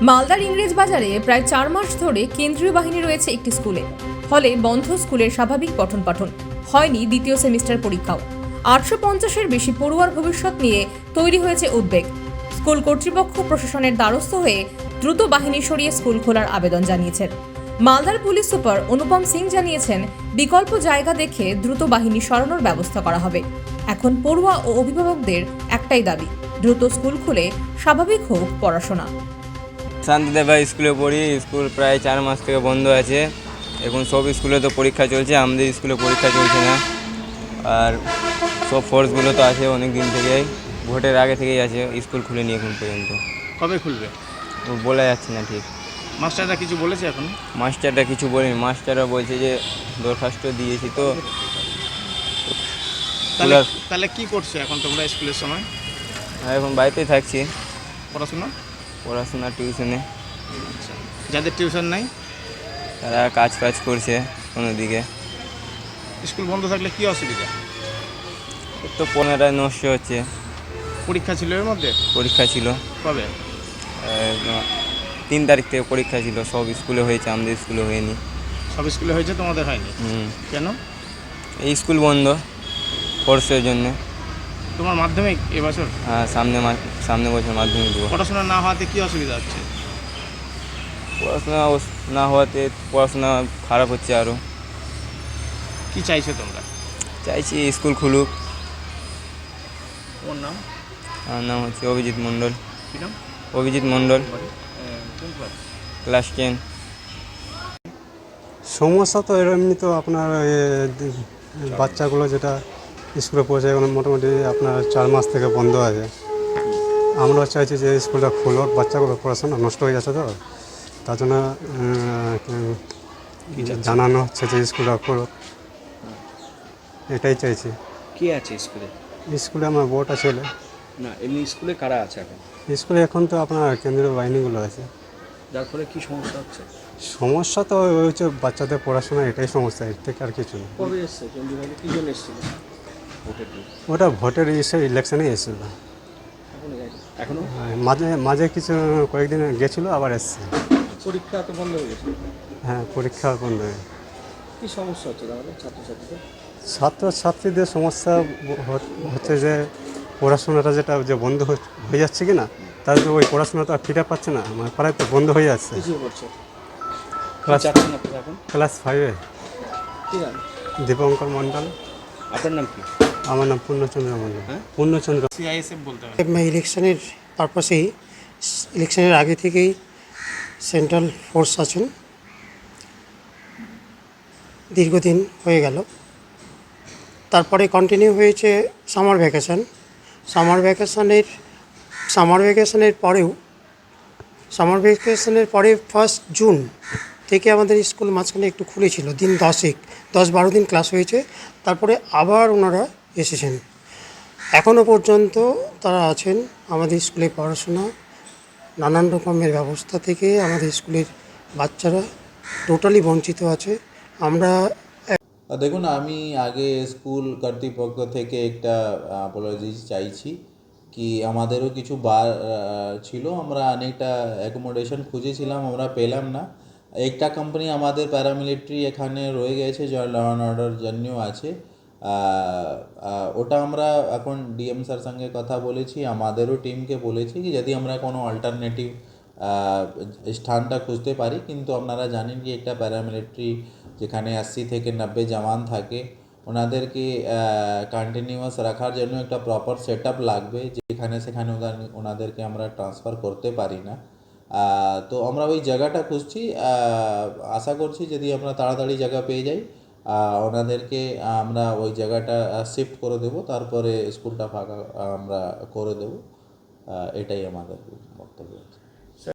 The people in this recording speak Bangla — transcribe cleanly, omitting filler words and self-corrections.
মালদার ইংরেজ বাজারে প্রায় 4 মাস ধরে কেন্দ্রীয় বাহিনী রয়েছে একটি স্কুলে। ফলে বন্ধ স্কুলের স্বাভাবিক পঠন পাঠন, হয়নি দ্বিতীয় সেমিস্টার পরীক্ষাও। 850-এর বেশি পড়ুয়ার ভবিষ্যৎ নিয়ে তৈরি হয়েছে উদ্বেগ। স্কুল কর্তৃপক্ষ প্রশাসনের দ্বারস্থ হয়ে দ্রুত বাহিনী সরিয়ে স্কুল খোলার আবেদন জানিয়েছেন। মালদার পুলিশ সুপার অনুপম সিং জানিয়েছেন, বিকল্প জায়গা দেখে দ্রুত বাহিনী সরানোর ব্যবস্থা করা হবে। এখন পড়ুয়া ও অভিভাবকদের একটাই দাবি, দ্রুত স্কুল খুলে স্বাভাবিক হোক পড়াশোনা। শান্তিদেবা স্কুলে পড়ি। স্কুল প্রায় 4 মাস থেকে বন্ধ আছে। এখন সব স্কুলে তো পরীক্ষা চলছে, আমাদের স্কুলে পরীক্ষা চলছে না। আর সব ফোর্সগুলো তো আছে অনেক দিন থেকেই, ভোটের আগে থেকেই আছে। স্কুল খুলেনি এখন পর্যন্ত। কবে খুলবে বলা যাচ্ছে না ঠিক। মাস্টাররা কিছু বলেছে এখন? মাস্টাররা কিছু বলেনি। মাস্টাররা বলছে যে দরখাস্ত দিয়েছি তো। তাহলে কি করছে এখন তোমরা স্কুলের সময়? এখন বাড়িতেই থাকছি, পড়াশোনা টিউশনে। আচ্ছা, যাদের টিউশন নাই তারা কাজ করছে কোনো দিকে। স্কুল বন্ধ থাকলে কি অসুবিধা? তো পনেরোটায় নষ্ট হচ্ছে। পরীক্ষা ছিল এর মধ্যে? পরীক্ষা ছিল কবে? 3 তারিখ থেকে পরীক্ষা ছিল। সব স্কুলে হয়েছে, আমাদের স্কুলে হয়নি। সব স্কুলে হয়েছে, তোমাদের হয়নি? কেন? এই স্কুল বন্ধ কোর্সের জন্য। তোমার মাধ্যমিক এবছর? হ্যাঁ, সামনে বছর মাধ্যমিক দেবো। পড়াশোনা না হওয়াতে কি অসুবিধা হচ্ছে? পড়াশোনা না হওয়াতে পড়াশোনা খারাপ হচ্ছে আরও। কি চাইছো তোমরা? চাইছি স্কুল খুলুক। তোমার নাম? আমার নাম হচ্ছে অভিজিৎ মণ্ডল। কী নাম? অভিজিৎ মণ্ডল, কোন ক্লাস? ক্লাস 10। সমস্যা তো এমনি তো আপনার বাচ্চাগুলো যেটা স্কুলে পৌঁছে এখন মোটামুটি আপনার 4 মাস থেকে বন্ধ আছে। আমরা চাইছি যে স্কুলটা খুলুক, বাচ্চাগুলো পড়াশোনা নষ্ট হয়ে যাচ্ছে তো, তার জন্য জানানো হচ্ছে যে স্কুলটা খুলুক, এটাই চাইছি। কে আছে স্কুলে? স্কুলে আমার বোর্ড আছে। না, এমনি স্কুলে কারা আছে এখন? স্কুলে এখন তো আপনার কেন্দ্রীয় বাহিনীগুলো আছে। যার ফলে কি সমস্যা হচ্ছে? সমস্যা তো হচ্ছে বাচ্চাদের পড়াশোনা, এটাই সমস্যা, এর থেকে আর কিছু না। কবে এসছে কেন্দ্রীয় বাহিনী? কী জন্য এসেছিল? ভোটের দিন? ওটা ভোটের ইলেকশনে এসেছিল। এখনো মাঝে কিছু কয়েকদিন গেছিলো, আবার এসছে। পরীক্ষা তো বন্ধ হয়ে গেছে। হ্যাঁ, পরীক্ষা বন্ধ হয়ে। কী সমস্যা হচ্ছে তাহলে ছাত্রছাত্রীদের? ছাত্রছাত্রীদের সমস্যা হচ্ছে যে পড়াশোনাটা যেটা যে বন্ধ হয়ে যাচ্ছে কি না, তার ওই পড়াশোনাটা ফিরে পাচ্ছে না, মানে প্রায় তো বন্ধ হয়ে যাচ্ছে। ক্লাস 5-এ। কী নাম? দীপঙ্কর মণ্ডল। আপনার নাম কি? আমার নাম পূর্ণচন্দ্র মণ্ডল। পূর্ণচন্দ্র। সিআইএসএফ বলতে হবে। ইলেকশনের পারপাসেই, ইলেকশনের আগে থেকেই সেন্ট্রাল ফোর্স আছেন, দীর্ঘদিন হয়ে গেল। তারপরে কন্টিনিউ হয়েছে সামার ভ্যাকেশন। সামার ভ্যাকেশনের পরে 1 জুন থেকে আমাদের স্কুল মাঝখানে একটু খুলেছিল, দিন 10-12 দিন ক্লাস হয়েছে। তারপরে আবার ওনারা এসেছেন। এখনও পর্যন্ত তারা আছেন। আমাদের স্কুলে পড়াশোনা নানান রকমের ব্যবস্থা থেকে আমাদের স্কুলের বাচ্চারা টোটালি বঞ্চিত আছে। আমরা দেখুন, আমি আগে স্কুল কর্তৃপক্ষ থেকে একটা অ্যাপোলজি চাইছি কি আমাদেরও কিছু বার ছিল, আমরা অনেকটা অ্যাকোমোডেশন খুঁজেছিলাম, আমরা পেলাম না। একটা কোম্পানি আমাদের প্যারামিলিটারি এখানে রয়ে গেছে, যা ল অ্যান্ড অর্ডার জন্যও আছে। ওটা আমরা এখন ডিএম স্যার সঙ্গে কথা বলেছি, আমাদেরও টিমকে বলেছি কি যদি আমরা কোনো অল্টারনেটিভ স্থানটা খুঁজতে পারি। কিন্তু আপনারা জানেন কি একটা প্যারামিলিটারি যেখানে 80 থেকে 90 জওয়ান থাকে, ওনাদেরকে কন্টিনিউয়াস রাখার জন্য একটা প্রপার সেট আপ লাগবে, যেখানে সেখানে ওনাদেরকে আমরা ট্রান্সফার করতে পারি না। তো আমরা ওই জায়গাটা খুঁজছি। আশা করছি যদি আমরা তাড়াতাড়ি জায়গা পেয়ে যাই, ওনাদেরকে আমরা ওই জায়গাটা শিফট করে দেবো, তারপরে স্কুলটা ফাঁকা আমরা করে দেবো। এটাই আমাদের বক্তব্য।